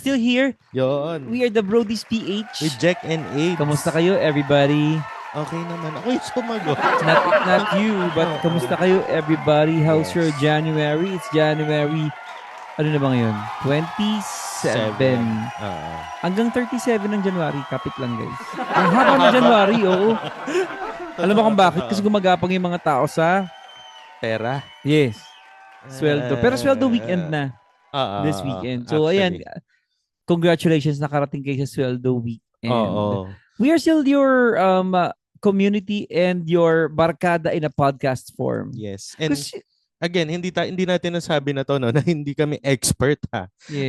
Still here. Yon. We are the Brodies PH. With Jack and Abe. Kamusta kayo, everybody? Okay naman. Ako yung sumagot. Not you, but kamusta kayo, everybody? How's your January? It's January, ano na ba ngayon? 27. Hanggang 37 ng January, kapit lang guys. Ang haba ng January, oo. Alam mo kung bakit? Kasi gumagapang yung mga tao sa pera. Yes. Sweldo. Pero sweldo weekend na. This weekend. So, actually. ayan. Congratulations, nakarating kayo sa sweldo weekend. Oo. We are still your community and your barkada in a podcast form. Yes. And again, hindi natin nasabi na to, no, na hindi kami expert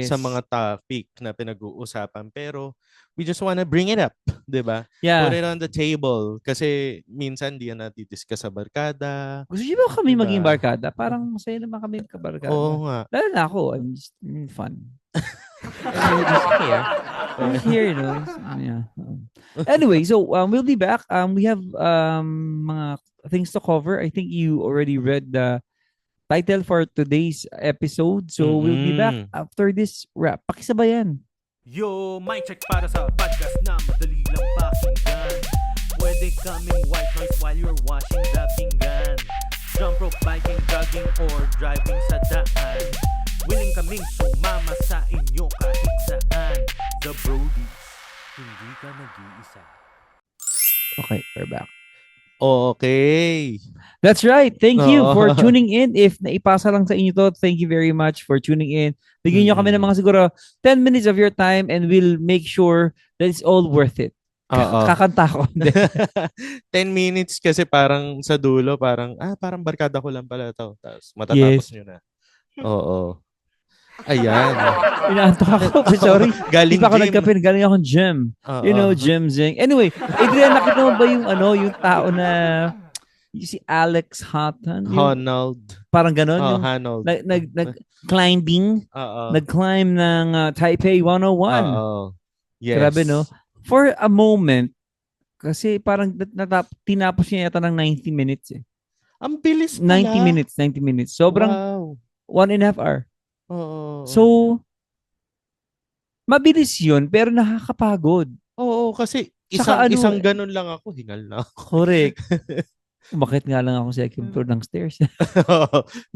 sa mga topic na pinag-uusapan. Pero we just wanna bring it up, di ba? Yeah. Put it on the table. Kasi minsan di yan natidiscuss sa barkada. Gusto niyo ba kami maging barkada? Parang masaya naman kami kabarkada. Oo nga. Lalo na ako. I'm just fun. Just here. I'm here, you know. Yeah. Anyway, so we'll be back. We have mga things to cover. I think you already read the title for today's episode. So we'll be back after this wrap. Pakisabayan. Yo, mic check para sa podcast na madali lang pakinggan. Pwede kaming white noise while you're washing the pinggan. Jump rope, biking, jogging, or driving sa daan. Willing kaming sumama sa inyo kahit saan. The Brodies, hindi ka nag-iisa. Okay, we're back. Okay. That's right. Thank you for tuning in. If naipasa lang sa inyo to, thank you very much for tuning in. Bigyan nyo kami ng mga siguro 10 minutes of your time and we'll make sure that it's all worth it. Kakanta ko. 10 minutes kasi parang sa dulo, parang barkada ko lang pala ito. Tapos matatapos nyo na. Oo. Ayan. Inaantok ako. Sorry. Galing Di pa ako gym. nagkape. Galing akong gym. You know, gym zing. Anyway, Adrian, nakita mo ba yung tao na si Alex Houghton? Honnold. Parang ganon. Honnold. Nag-climbing. Nag-climb ng Taipei 101. Yes. Grabe, no? For a moment, kasi parang tinapos niya yata ng 90 minutes eh. Ang bilis pala. 90 minutes. Sobrang 1.5 hour. So, mabilis yun, pero nakakapagod. Oo, kasi isang ganun lang ako, hingal na ako. Correct. Umakit nga lang ako sa second floor ng stairs.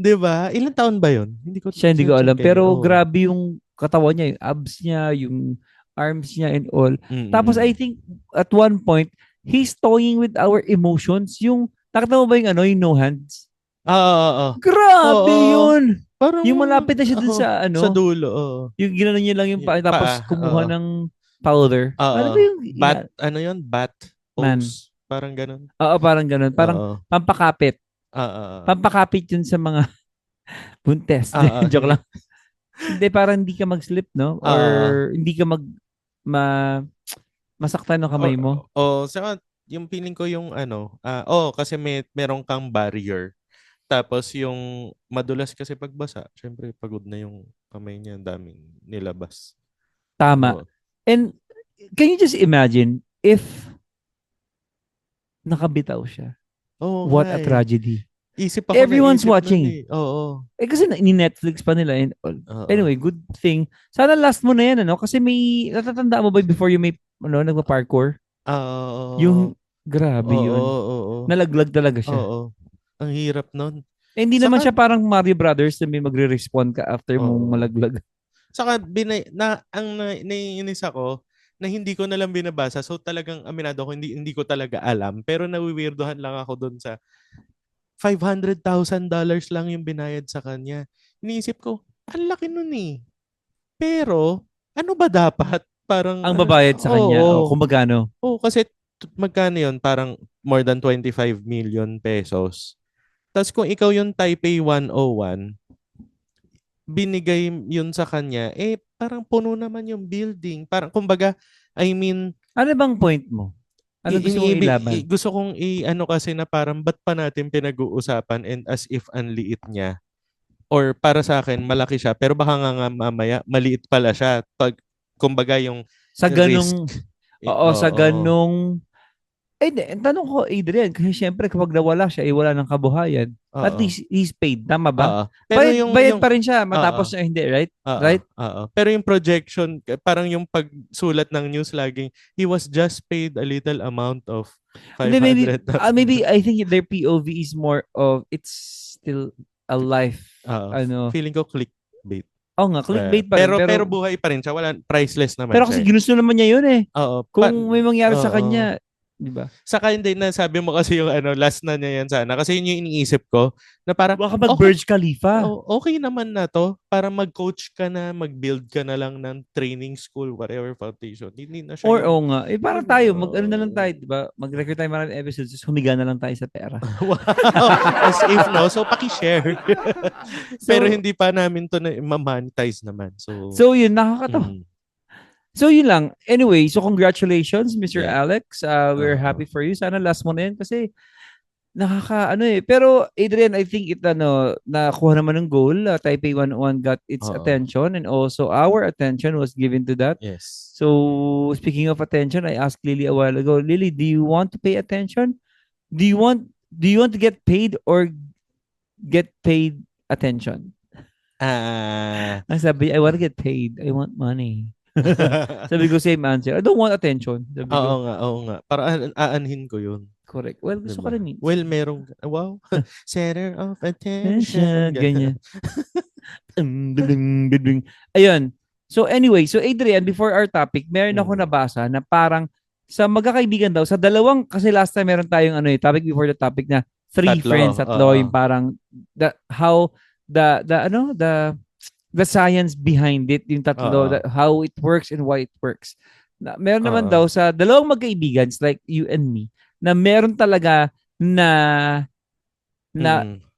Diba? Ilang taon ba yun? Hindi ko alam. Pero grabe yung katawan niya, yung abs niya, yung arms niya and all. Tapos I think at one point, he's toying with our emotions. Yung, nakita mo ba yung no hands? Grabe yun! Parang, yung malapit na siya dun sa sa dulo. Yung ginanon niya lang yung paa, tapos kumuha ng powder. Ano ba yung yun? Bat man. pose. Parang ganun. Oo, parang ganun. Parang pampakapit. Pampakapit yun sa mga buntes. Joke lang. Hindi, parang hindi ka mag-slip, no? Or hindi ka masaktan ng kamay mo. Saka yung feeling ko yung kasi meron kang barrier. Tapos yung madulas kasi pagbasa, syempre pagod na yung kamay niya, daming nilabas. Tama. And can you just imagine if nakabitaw siya? What a tragedy. Everyone's watching. Kasi ni-Netflix pa nila and all. Anyway, good thing. Sana last mo na yan, Kasi may, natatandaan mo ba before you may, nagpa-parkour? Yung, grabe yun. Nalaglag talaga siya. Ang hirap nun. Hindi naman siya parang Mario Brothers na may magre-respond ka after mong malaglag. Saka, naiinis ako na hindi ko nalang binabasa. So talagang aminado ko, hindi ko talaga alam. Pero nawiwirdohan lang ako dun sa $500,000 lang yung binayad sa kanya. Iniisip ko, ang laki nun eh. Pero, ano ba dapat? Parang, ang babayad sa kanya? Kung magkano? Kasi magkano yun? Parang more than 25 million pesos. Tapos kung ikaw yung Taipei 101, binigay yun sa kanya, parang puno naman yung building. Parang, kumbaga, ano bang point mo? Ano gusto mong ilaban? Gusto kong kasi na parang ba't pa natin pinag-uusapan and as if ang liit niya. Or para sa akin, malaki siya. Pero baka nga mamaya, maliit pala siya. Kumbaga yung sa ganung, risk. Sa ganung, tanong ko, Adrian, kasi syempre kapag nawala siya, wala ng kabuhayan. At Oo. least he's paid. Tama ba? Oo. Pero Bayad pa rin siya matapos Oo. niya hindi, right? Oo, Right? oo. Pero yung projection, parang yung pagsulat ng news laging, he was just paid a little amount of Hindi, maybe 500,000. maybe I think their POV is more of it's still a life. Oo. Ano. Feeling ko clickbait. Oh nga, clickbait pa rin. Pero buhay pa rin siya. Priceless naman pero siya. kasi ginusto naman niya yun eh. Oo. Kung may mangyari sa Oo. kanya, di ba? Saka hindi na sabi mo kasi yung last na niya yan sana. Kasi yun yung iniisip ko na parang Baka mag-Burj Khalifa. okay naman na to. Para mag-coach ka na, mag-build ka na lang ng training school, whatever foundation. Hindi na siya Or nga. Parang tayo, Oo. na lang tayo, di ba? Mag-record tayo maraming episodes, tapos humiga na lang tayo sa pera. Wow. As if, no? So, paki-share. Pero hindi pa namin to na ma-monetize naman. So yun, nakakatawa. So yun lang. Anyway, so congratulations, Mr. Yeah. Alex. We're happy for you. Sana last mo na yun kasi Pero Adrian, I think nakuha naman ng goal. Taipei 101 got its attention and also our attention was given to that. Yes. So speaking of attention, I asked Lily a while ago, Lily, do you want to pay attention? Do you want to get paid or get paid attention? Ang sabi, I want to get paid. I want money. Sabi ko, same answer. I don't want attention. Oo nga. Para aanhin ko yun. Correct. Well, gusto ko rin. Well, wow. Center of attention. Ganyan. Ayun. So anyway, so Adrian, before our topic, meron ako nabasa na parang sa magkakaibigan daw, sa dalawang, kasi last time meron tayong topic before the topic na three friends, tatlo, yung parang the science behind it, yung tatlo, how it works and why it works. Meron naman daw sa dalawang magkaibigan, like you and me, na meron talaga na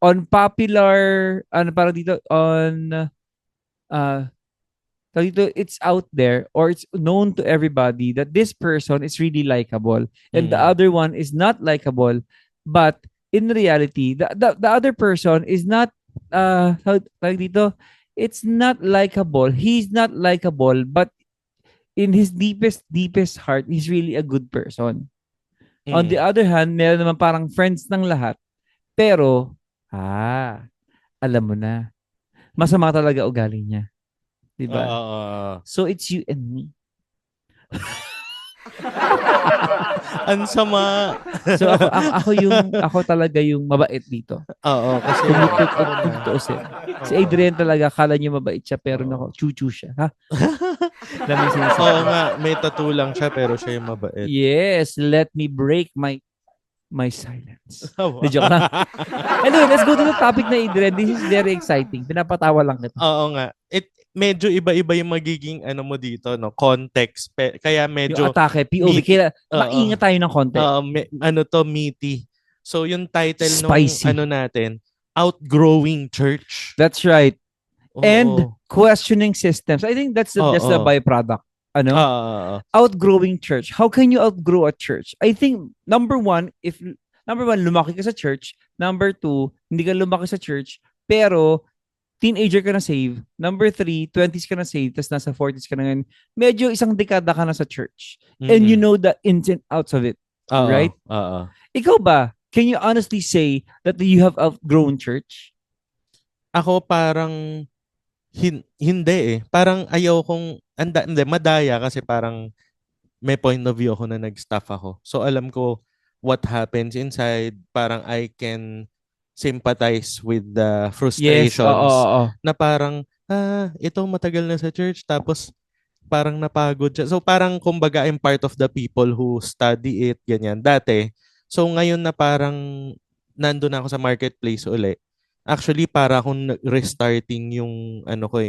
unpopular, it's out there or it's known to everybody that this person is really likable and the other one is not likable, but in reality, the other person is not it's not likable. He's not likable, but in his deepest heart, he's really a good person. On the other hand, meron naman parang friends ng lahat. Pero, alam mo na. Masama talaga ugali niya. Diba? So, it's you and me. Ang sama. So, ako talaga yung mabait dito. Oo, kasi tutuusin. Si Adrian talaga, akala niyo mabait siya, pero chuchu siya. Ha? Oo nga, may tattoo lang siya, pero siya yung mabait. Yes, let me break my silence. Joke na. Anyway, let's go to the topic na Adrian. This is very exciting. Pinapatawa lang kita. Oo nga. Medyo iba-iba yung magiging mo dito, no? Context. Kaya medyo yung atake, POV. Kaya maingat tayo ng konti. Meaty. So yung title Spicy. nung natin, Outgrowing Church. That's right. And questioning systems. I think that's the byproduct. Outgrowing church. How can you outgrow a church? I think number one, lumaki ka sa church. Number two, hindi ka lumaki sa church, pero teenager ka na save. Number 3, 20s ka na save, tapos nasa 40s ka na ngayon. Medyo isang dekada ka na sa church. And you know the ins and outs of it. Right? Ikaw ba, can you honestly say that you have outgrown church? Ako parang hindi eh. Parang ayaw kong madaya kasi parang may point of view ako na nag-staff ako. So alam ko what happens inside. Parang I can sympathize with the frustrations. Yes, na parang ito matagal na sa church tapos parang napagod siya. So parang kumbaga I'm part of the people who study it, ganyan. Dati. So ngayon na parang nandun ako sa marketplace uli. Actually para akong restarting yung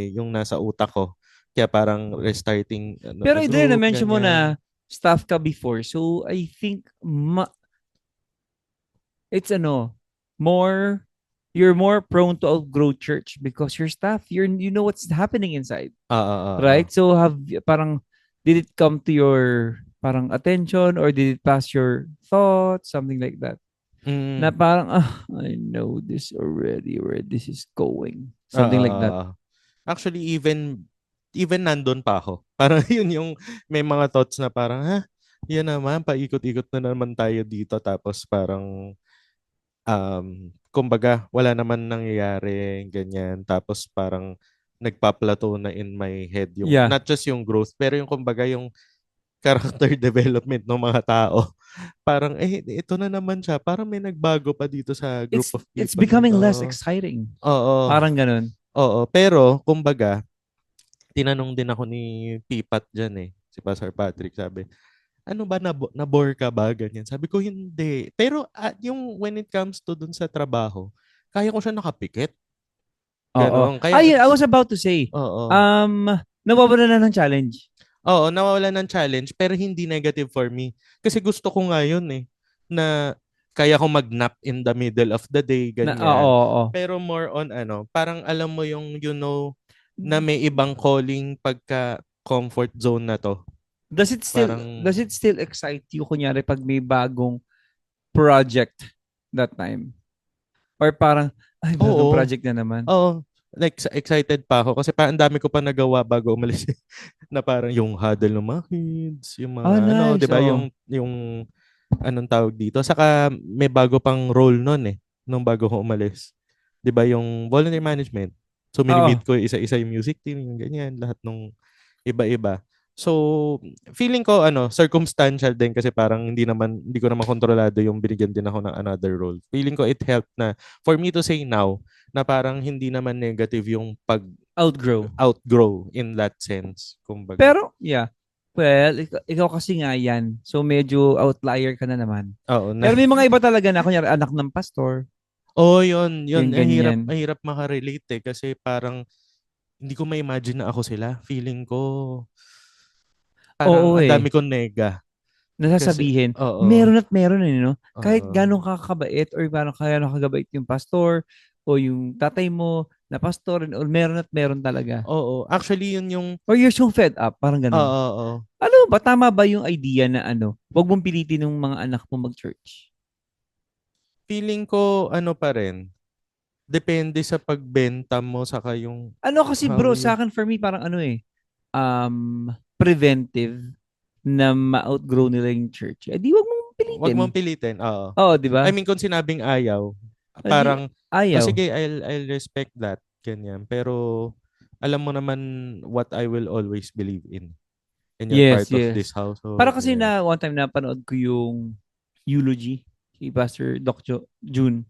yung nasa utak ko. Kaya parang restarting Pero Adrian, na-mention mo na staff ka before. So I think it's you're more prone to outgrow church because your staff, you know what's happening inside. Right? So did it come to your parang attention or did it pass your thoughts, something like that? Na parang I know this already where this is going, something like that. Actually even nandun pa ako. Parang yun yung may mga thoughts na parang yun naman paikot-ikot na naman tayo dito tapos parang kumbaga, wala naman nangyayari, ganyan. Tapos parang nagpa-plateau na in my head yung, Yeah. not just yung growth, pero yung kumbaga yung character development ng mga tao. Parang, ito na naman siya. Parang may nagbago pa dito sa group of It's people. becoming less Oo. exciting. Oo. Parang ganun. Oo. Pero, kumbaga, tinanong din ako ni Pipat dyan si Pastor Patrick, sabi, ano ba, nabore ka ba? Ganyan. Sabi ko, hindi. Pero, yung when it comes to dun sa trabaho, kaya ko siya nakapikit. Oo. Ganon. Kaya, I was about to say, oo. nawawala na ng challenge. Oo, nawawala ng challenge, pero hindi negative for me. Kasi gusto ko nga yun na kaya ko mag-nap in the middle of the day, ganyan. Oo. Pero more on parang alam mo yung na may ibang calling pagka comfort zone na to. Does it Parang, still excite you kunyari pag may bagong project that time? Or parang, ay, bagong oo, project na naman. oo, like excited pa ako kasi parang ang dami ko pa nagawa bago umalis na parang yung huddle ng mga kids, yung mga Nice. 'di ba, Oo. yung anong tawag dito? Saka may bago pang role noon nung bago ko umalis. 'Di ba yung volunteer management. So Oo. mini-meet ko isa-isa yung music team, yung ganyan, lahat nung iba-iba. So feeling ko circumstantial din kasi parang hindi ko naman kontrolado yung binigyan din ako ng another role. Feeling ko it helped na for me to say now na parang hindi naman negative yung outgrow in that sense, kumbaga. Pero, yeah. Well, ikaw kasi nga yan. So, medyo outlier ka na naman. Oo na. Pero may mga iba talaga na, kunyari, anak ng pastor. Oh, yun. Yung ganyan. Mahirap makarelate kasi parang hindi ko ma-imagine na ako sila. Feeling ko parang Oo ang dami kong nega. Nasasabihin, Kasi, oo. meron at meron no? Kahit Oo. ganong kakabait or parang gano'ng kagabait yung pastor o yung tatay mo na pastor or meron at meron talaga. Oo. Actually, yun yung... Or you're so fed up, parang ganun. Oo. Alam mo ba, tama ba yung idea na wag mong pilitin ng mga anak mo mag-church? Feeling ko, pa rin. Depende sa pagbenta mo saka yung... Kasi bro, sa akin for me, parang preventive na ma-outgrow nila yung church. Di wag mong pilitin. Wag mong pilitin, oo. Oo, di ba? I mean, kung sinabing ayaw, parang, ayaw. sige, I'll respect that. Ganyan. Pero, alam mo naman what I will always believe in. And you're part of this household. Para kasi na one time napanood ko yung eulogy si Pastor Doc June.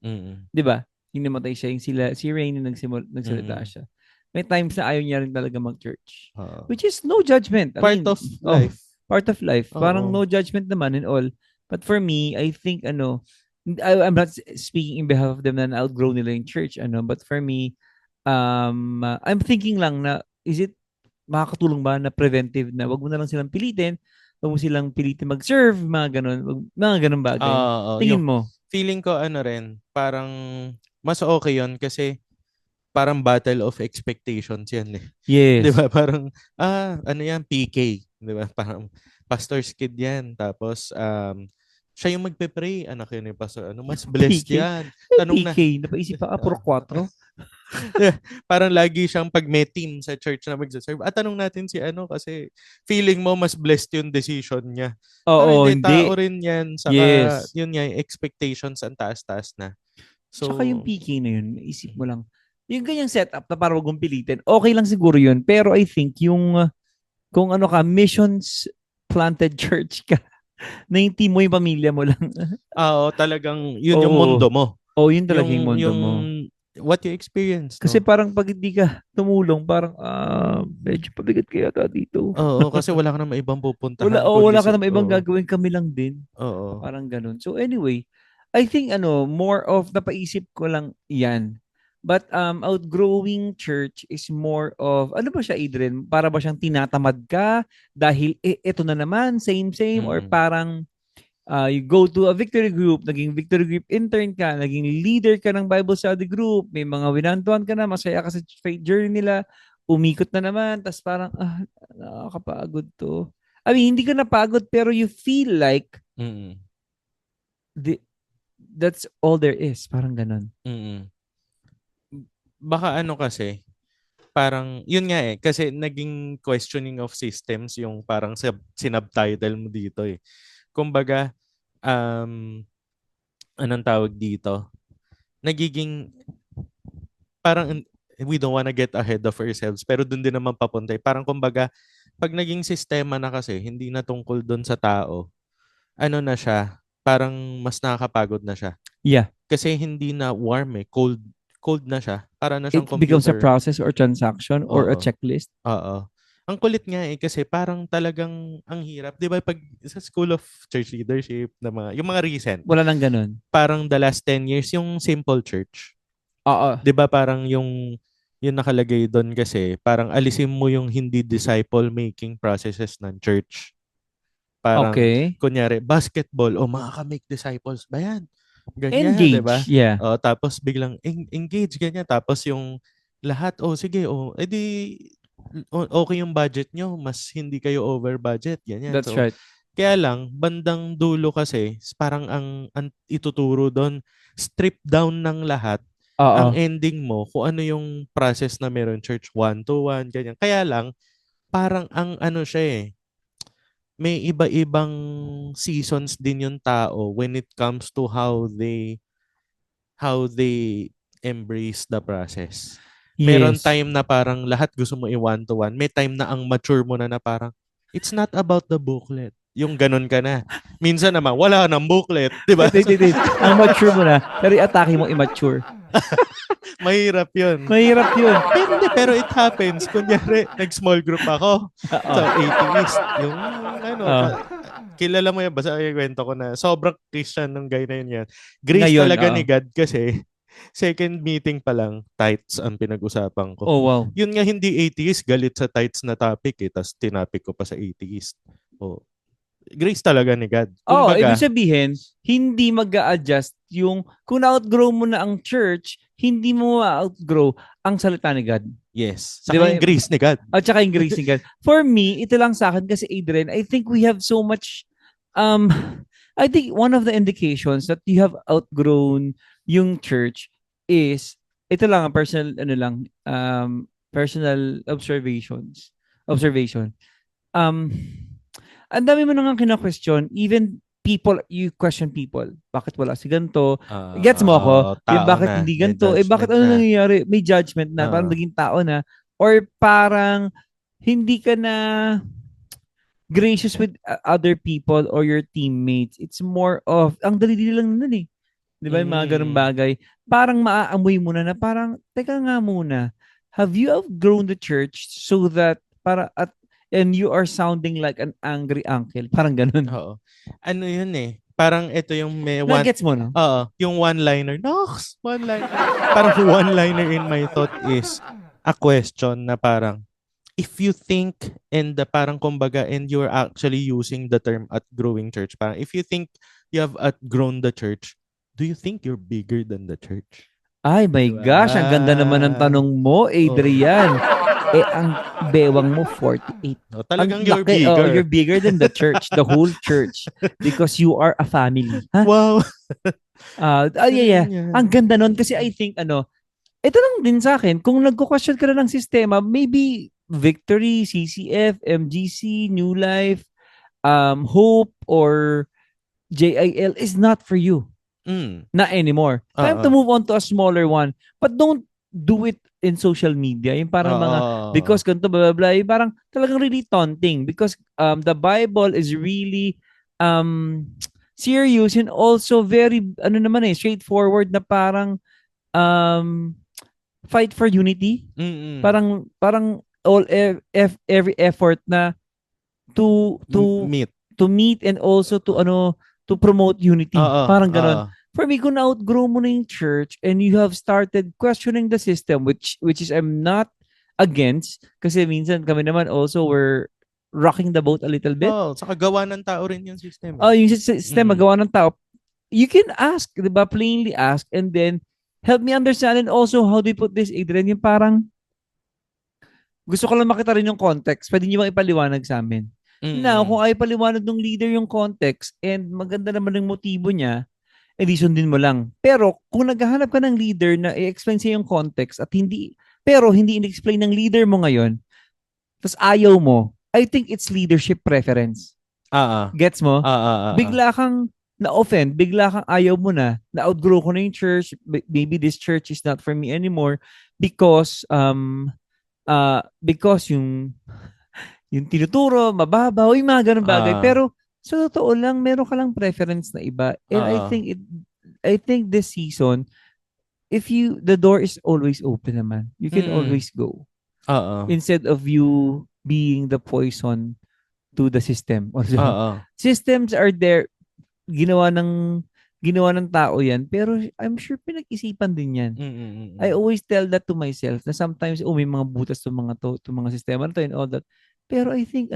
Di ba? Yung namatay siya, si Rain yung nagsalita siya. May times na ayaw niya rin talaga mag-church. Which is no judgment. Part of life. Part of life. Parang no judgment naman and all. But for me, I think I'm not speaking in behalf of them na outgrow nila yung church, but for me, I'm thinking lang na, is it makakatulong ba na preventive na wag mo na lang silang pilitin, wag mo silang pilitin mag-serve, mga ganun bagay. Tingin mo? Feeling ko rin, parang mas okay yon kasi parang battle of expectations yan Yes. 'Di ba? Parang, yan, PK. 'Di ba? Parang pastor's kid yan. Tapos, siya yung magpe-pray. Anak yun yung pastor. Mas blessed PK? yan. Tanong PK, napaisip pa puro 4. Parang lagi siyang pag may team sa church na magsaserve. At tanong natin si kasi feeling mo mas blessed yung decision niya. Oo, hindi. Tao rin yan. Saka, yun nga, expectations ang taas-taas na. So, saka yung PK na yun, isip mo lang, yung ganyang setup na parang wag mong pilitin, okay lang siguro yun. Pero I think yung, kung missions planted church ka, na yung team mo, yung pamilya mo lang. talagang yun yung mundo mo. Yun talaga yung mundo mo. What you experience. Kasi parang pag hindi ka tumulong, parang medyo pabigat kaya ka dito. Oo, kasi wala ka naman ibang pupuntahan. Wala ka naman ibang gagawin, kami lang din. Oo. Parang ganun. So anyway, I think more of napaisip ko lang yan. But outgrowing church is more of, ano ba siya, Adrian? Para ba siyang tinatamad ka dahil ito na naman, same, or parang you go to a victory group, naging victory group intern ka, naging leader ka ng Bible study group, may mga winantuan ka na, masaya ka sa faith journey nila, umikot na naman, tas parang, nakakapagod to. I mean, hindi ka napagod, pero you feel like that's all there is. Parang ganun. Baka kasi, parang, yun nga kasi naging questioning of systems yung parang sinubtitle mo dito Kumbaga, anong tawag dito? nagiging parang we don't wanna get ahead of ourselves pero dun din naman papunta. Parang kumbaga, pag naging sistema na kasi, hindi na tungkol dun sa tao, ano na siya, parang mas nakakapagod na siya. Yeah. Kasi hindi na warm cold. Cold na siya. Para na It siyang becomes a computer. process or transaction or a Oo. checklist. Oo. Ang kulit nga kasi parang talagang ang hirap. Di ba pag sa School of Church Leadership, yung mga recent, Wala nang ganun. parang the last 10 years, yung Simple Church. Oo. Di ba parang yung nakalagay doon kasi, parang alisin mo yung hindi disciple-making processes ng church. Parang, Okay. kunyari, basketball, makaka-make disciples ba yan? Ganyan, Engage. di ba? Yeah. Tapos biglang engage, ganyan. Tapos yung lahat, sige, edi okay yung budget nyo, mas hindi kayo over budget, ganyan. That's right. Kaya lang, bandang dulo kasi, parang ang ituturo doon, strip down ng lahat. Ang Oo. ending mo, kung ano yung process na meron church 1-to-1, ganyan. Kaya lang, parang ang ano siya may iba-ibang seasons din yung tao when it comes to how they embrace the process. Meron Yes. time na parang lahat gusto mo i-1-to-1. May time na ang mature mo na parang, it's not about the booklet. Yung ganun ka na. Minsan naman, wala nang booklet. Di ba? Hindi. Ang mature mo na, pero i-atake mo immature. Mahirap yun. Mahirap yun. Pero it happens. Kunyari, nag-small group ako sa atheist. Yung kilala mo yan, basta yung kwento ko na sobrang Christian ng guy na yun yan. Grace Ngayon, talaga ni God kasi second meeting pa lang, tithes ang pinag-usapan ko. Oh, wow. Yun nga hindi atheist, galit sa tithes na topic tapos tinapik ko pa sa atheist. Grace talaga ni God. Ibig sabihin, hindi mag-a-adjust yung, kung na-outgrow mo na ang church, hindi mo ma-outgrow ang salita ni God. Yes. Saka Diba? yung grace ni God. At saka yung grace ni God. For me, ito lang sa akin kasi Adrian, I think we have so much, I think one of the indications that you have outgrown yung church is, ito lang, personal observation. Ang dami mo nang kina-question, even people, you question people. Bakit wala si ganito? Gets mo ako? Yung bakit hindi ganito? Bakit ano nangyayari? May judgment na, parang naging tao na. Or parang hindi ka na gracious with other people or your teammates. It's more of, ang dali-dali lang nun Di ba? Yung mga ganun bagay. Parang maaamoy mo na parang, teka nga muna, have you outgrown the church so that, and you are sounding like an angry uncle. Parang ganun. Oo. Ano yun Parang ito yung may gets mo, no? Yung one-liner. Nox! One-liner. Parang one-liner in my thought is a question na parang, if you think parang kumbaga, and you're actually using the term outgrowing church, parang if you think you have outgrown the church, do you think you're bigger than the church? Ay, my gosh. Ang ganda naman ng tanong mo, Adrian. Ang bewang mo, 48. Talagang you're bigger. You're bigger than the church, the whole church. Because you are a family. Huh? Wow. Yeah. Ang ganda nun kasi I think, ito lang din sa akin, kung nagko-question ka na ng sistema, maybe Victory, CCF, MGC, New Life, Hope, or JIL is not for you. Not anymore. Time to move on to a smaller one. But don't do it in social media. Yung parang because ganito, blah, blah, blah. Yung parang talagang really taunting. Because the Bible is really serious and also very, straightforward na parang fight for unity. Parang every effort na to meet and also to promote unity. Parang ganon. For me, kung na-outgrow mo na yung church and you have started questioning the system, which is I'm not against, kasi minsan kami naman also we're rocking the boat a little bit. Saka gawa ng tao rin yung system. Yung system, gawa ng tao. You can ask, diba? Plainly ask, and then help me understand, and also how they put this, Adrian, yung parang gusto ko lang makita rin yung context. Pwede niyo bang ipaliwanag sa amin? Now, kung ay paliwanag ng leader yung context and maganda naman yung motibo niya, edi sundin mo lang. Pero kung naghahanap ka ng leader na i-explain sa yung context at hindi in-explain ng leader mo ngayon, tapos ayaw mo, I think it's leadership preference. Gets mo? Bigla kang na-offend, bigla kang ayaw mo na-outgrow ko na yung church, maybe this church is not for me anymore because because yung tinuturo, mababaw, yung mga ganun bagay. Ah, Pero sa totoo lang, meron ka lang preference na iba. And oo. I think this season, if the door is always open naman, you can Mm. always go. Oo. Instead of you being the poison to the system. Also, Oo. systems are there, ginawa ng ginawa ng tao yan, pero I'm sure pinag-isipan din yan. I Mm. always tell that to myself na sometimes, may mga butas to mga sistema na to and all that. Pero I think,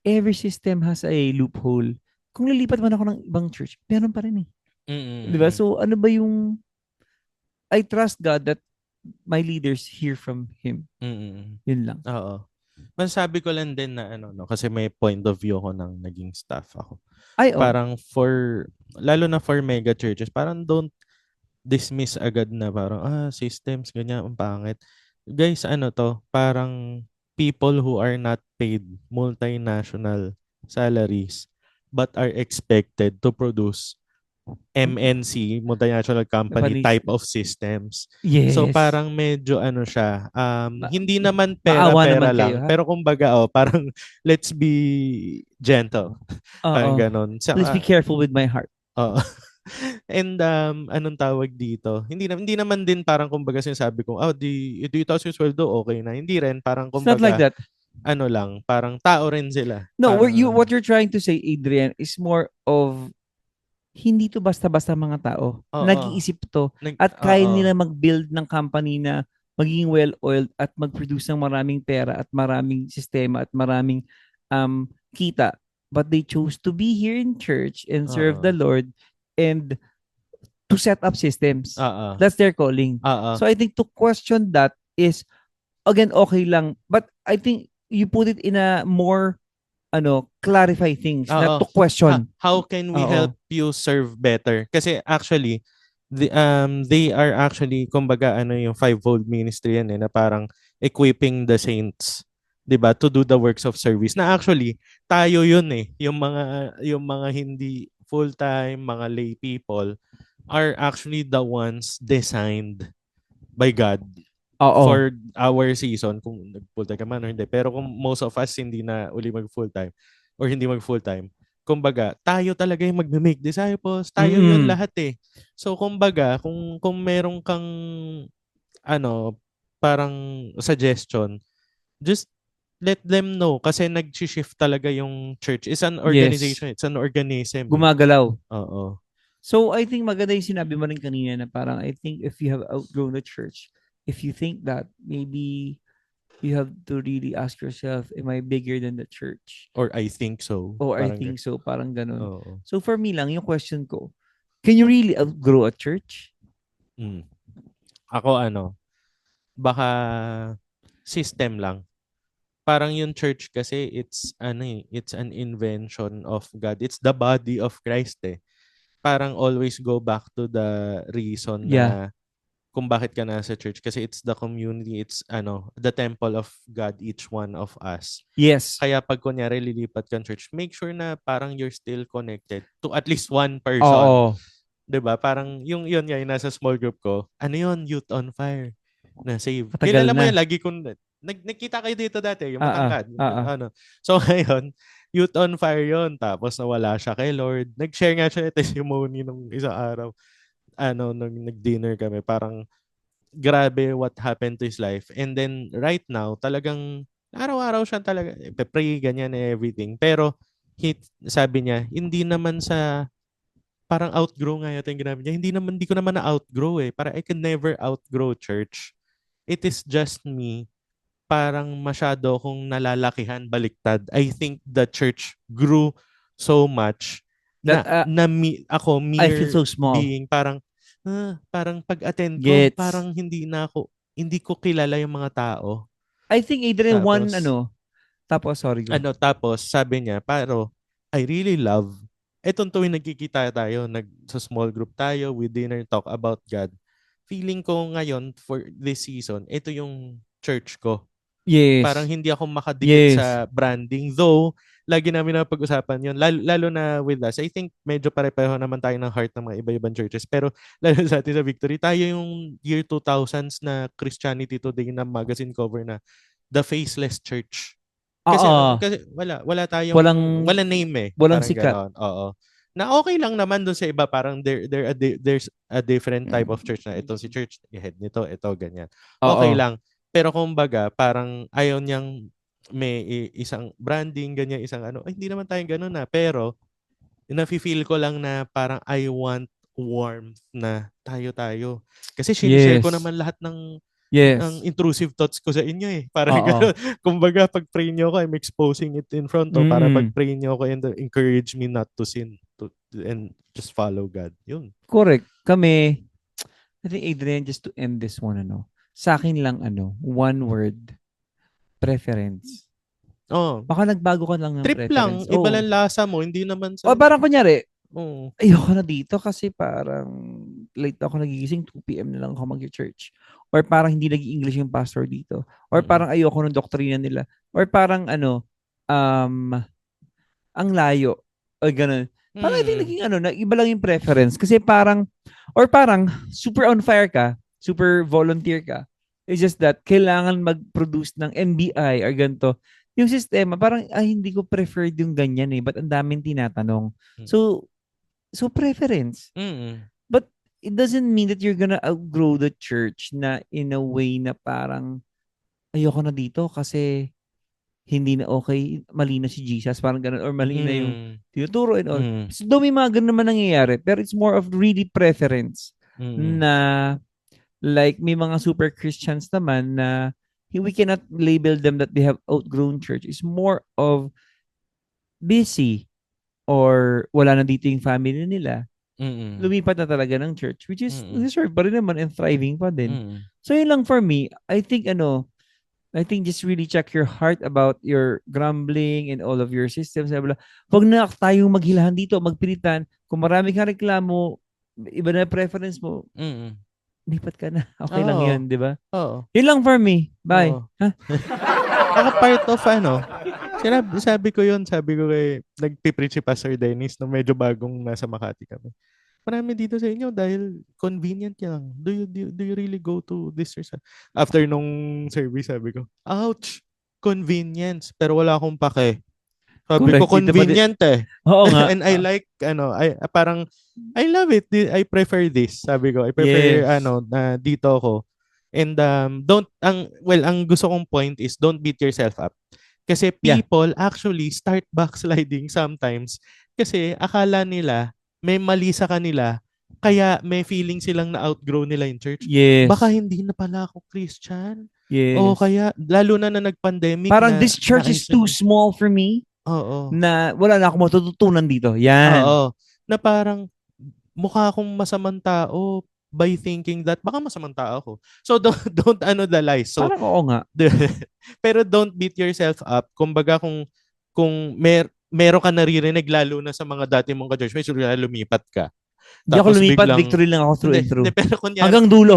every system has a loophole. Kung lilipat man ako ng ibang church, meron pa rin eh. Di ba? Mm. So, ano ba yung, I trust God that my leaders hear from Him. Mm. Yun lang. Oo. Masasabi ko lang din na no, kasi may point of view ko ng naging staff ako. Ay, Parang lalo na for mega churches, parang don't dismiss agad na parang, systems, ganyan, ang pangit. Guys, parang people who are not paid multinational salaries but are expected to produce MNC, multinational company Japanese. type of systems. Yes. So parang medyo siya, hindi naman maawa pera-pera naman kayo, lang, ha? pero kumbaga parang let's be gentle. Parang Oo. ganon. Please be careful with my heart. Oo. And anong tawag dito? Hindi naman din parang kumbaga sinasabi kong, di itaas yung sweldo, okay na. Hindi rin, parang It's not like kumbaga, that. Parang tao rin sila. No, Parang, what you're trying to say, Adrian, is more of hindi to basta-basta mga tao. Oo. Nag-iisip to at kaya oo. nila mag-build ng company na maging well-oiled at mag-produce ng maraming pera at maraming sistema at maraming kita. But they chose to be here in church and serve the Lord and to set up systems. Oo. That's their calling. Oo. So I think to question that is, again, okay lang. But I think you put it in a more clarify things, not to question. How can we Oo. help you serve better? Kasi actually, they are actually, kumbaga, yung fivefold ministry yan na parang equipping the saints, 'di ba, to do the works of service. Na actually, tayo yun yung mga hindi full-time, mga lay people are actually the ones designed by God Oo. for our season, kung nag-full-time ka man or hindi. Pero kung most of us hindi na uli mag-full-time or hindi mag-full-time, kumbaga, tayo talaga yung mag-make disciples. Tayo yun lahat eh. So, kumbaga, kung meron kang parang suggestion, just let them know kasi nag-shift talaga yung church. It's an organization. Yes. It's an organism. Gumagalaw. Oo. So, I think maganda yung sinabi mo rin kanina na parang, I think if you have outgrown the church, if you think that, maybe you have to really ask yourself, am I bigger than the church? Or I think so. Or I think so. Parang ganun. Oo. So, for me lang, yung question ko, can you really outgrow a church? Ako baka system lang. Parang yung church kasi it's an invention of God. It's the body of Christ eh. Parang always go back to the reason na kung bakit ka nasa church kasi it's the community, it's the temple of God, each one of us. Yes. Kaya pag kunyari lilipat ka church, make sure na parang you're still connected to at least one person. Oo. 'Di ba? Parang yung nasa small group ko, Youth on Fire na save. Matagal Kilala mo na. yan, lagi kong nagkita kayo dito dati, yung matangkad. So, ngayon, Youth on Fire yon, tapos nawala siya kay Lord. Nag-share nga siya ng testimony nung isang araw. Nung nag-dinner kami, parang grabe what happened to his life. And then right now, talagang araw-araw siya talaga pray ganyan and everything. Pero sabi niya, hindi naman sa parang outgrow nga yata yung ginamit niya. Hindi ko naman na-outgrow eh. Parang I can never outgrow church. It is just me. Parang masyado akong nalalakihan, baliktad. I think the church grew so much that ako mere I feel so small. being parang pag-attend ko, parang hindi ko kilala yung mga tao. I think Adrian, tapos sabi niya, I really love, etong tuwing nagkikita tayo, sa small group tayo, we dinner, talk about God. Feeling ko ngayon, for this season, ito yung church ko. Yes. Parang hindi ako makadikit Yes. sa branding. Though, lagi namin na pag-usapan yun. Lalo na with us. I think medyo pare-pareho naman tayo ng heart ng mga iba-ibang churches. Pero lalo sa atin sa Victory, tayo yung year 2000s na Christianity Today na magazine cover na The Faceless Church. Kasi, Oo. kasi wala tayong, Walang name eh. walang Parang sikat. ganon. Oo. Na okay lang naman doon sa iba. Parang there's a different type of church na itong si church, head nito, ito, ganyan. Okay Oo. lang. Pero kumbaga, parang ayaw niyang may isang branding, ganyan, isang ano. Ay, hindi naman tayong ganun na. Pero, nafe-feel ko lang na parang I want warmth na tayo. Kasi sinishare ko Yes. naman lahat ng Yes. intrusive thoughts ko sa inyo eh. Parang Oo. gano'n. Kumbaga, pag pray niyo ako, I'm exposing it in front of. Para pag Mm. pray niyo ako and encourage me not to sin and just follow God. Yun. Correct. Kami, I think, Adrian, just to end this one, sa akin lang, one word, preference. Oh. Baka nagbago ka lang ng Trip lang. preference. Iba lang lasa mo. Hindi naman sa... O parang kunyari, Oo. ayoko na dito kasi parang late ako nagigising, 2 p.m. na lang ako mag-church. Or parang hindi nag-English yung pastor dito. Or parang ayoko ng doktrina nila. Or parang ang layo. O ganun. Parang I think naging iba lang yung preference. Kasi parang, or parang super on fire ka, super volunteer ka. It's just that kailangan mag-produce ng NBI or ganito. Yung sistema, parang hindi ko preferred yung ganyan eh. But ang daming tinatanong. So preference. But it doesn't mean that you're gonna outgrow the church na in a way na parang ayoko na dito kasi hindi na okay, mali na si Jesus, parang ganun, or mali na yung tinuturo and all. So, may mga ganun naman nangyayari. Pero it's more of really preference na like may mga super Christians naman na we cannot label them that they have outgrown church. It's more of busy or wala na dito yung family nila. Lumipat na talaga ng church, which is deserve pa rin naman and thriving pa din. So yun lang for me. I think just really check your heart about your grumbling and all of your systems. Huwag na tayong maghilahan dito, magpilitan. Kung marami kang reklamo, iba na preference mo, lipat ka na. Okay lang yun, di ba? Oo. Yun lang for me. Bye. Ako part of sabi ko kay nagpipreach si Pastor Dennis nung medyo bagong nasa Makati kami. Marami dito sa inyo dahil convenient lang. Do you really go to this church? After nung service, sabi ko, ouch! Convenience. Pero wala akong pake. Sabi ko, convenient eh. Oo nga. And I like, parang, I love it. I prefer this. Sabi ko, I prefer, na dito ako. And, ang gusto kong point is, don't beat yourself up. Kasi people actually start backsliding sometimes. Kasi akala nila, may mali sa kanila, kaya may feeling silang na-outgrow nila in church. Yes. Baka hindi na pala ako Christian. Yes. O kaya, lalo na nag-pandemic. Parang this church is too small for me. Oo. Na wala na akong matututunan dito. Yan. Oo. Na parang, mukha akong masamang tao by thinking that baka masamang tao ako. So, don't the lies. So, parang oo nga. Pero don't beat yourself up. Kumbaga kung meron ka naririnig lalo na sa mga dati mong ka-church, may sure lumipat ka. Hindi ako lumipat, Victory lang ako through and through. Pero kunyari, hanggang dulo.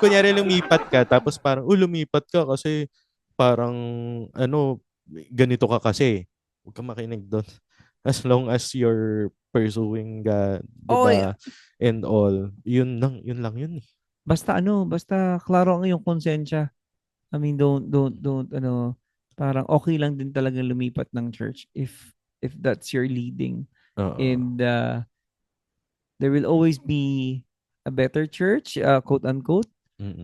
kunyari lumipat ka, tapos parang, lumipat ka kasi parang, ganito ka kasi. Huwag ka makinig doon. As long as you're pursuing God, diba? And all. Yun lang yun. Basta klaro ang iyong konsensya. I mean, don't, parang okay lang din talaga lumipat ng church if that's your leading. And there will always be a better church, quote unquote.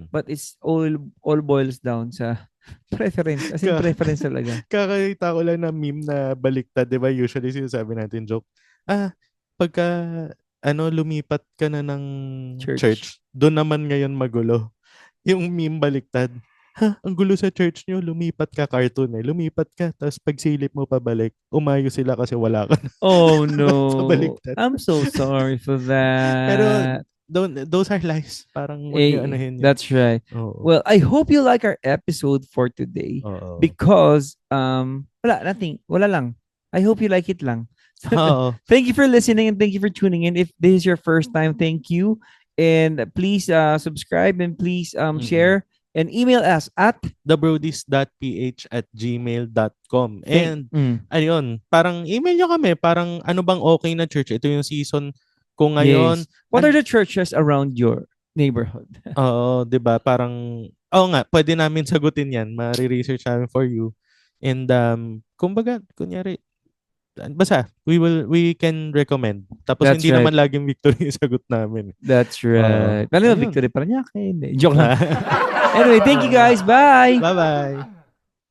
But it's all boils down sa preference. As in preference talaga. Kakakita ko lang na meme na baliktad, 'di ba? Usually sinasabi natin joke. Pagka lumipat ka na ng church, doon naman ngayon magulo. Yung meme baliktad. Ang gulo sa church nyo, lumipat ka, cartoon eh. Lumipat ka, tapos pagsilip mo pabalik, umayo sila kasi wala ka na. Oh no. I'm so sorry for that. Pero those are lies. Parang huwag nyo anahin yun. That's right. Well, I hope you like our episode for today. Because, wala lang. I hope you like it lang. Thank you for listening and thank you for tuning in. If this is your first time, thank you. And please subscribe and please share And email us at thebrodies.ph@gmail.com. And ayun, parang email nyo kami, parang ano bang okay na church? Ito yung season ko ngayon. yes. What are the churches around your neighborhood? Oo, 'di ba? Parang nga, pwede namin sagutin 'yan. Mari-research namin for you. And kumbaga, kunyari, basta we can recommend. Tapos That's hindi right. naman laging victory yung sagot namin. That's right. Paano Ayun. Victory Paranaque? Hindi. Joke lang. Anyway, thank you guys. Bye. Bye-bye.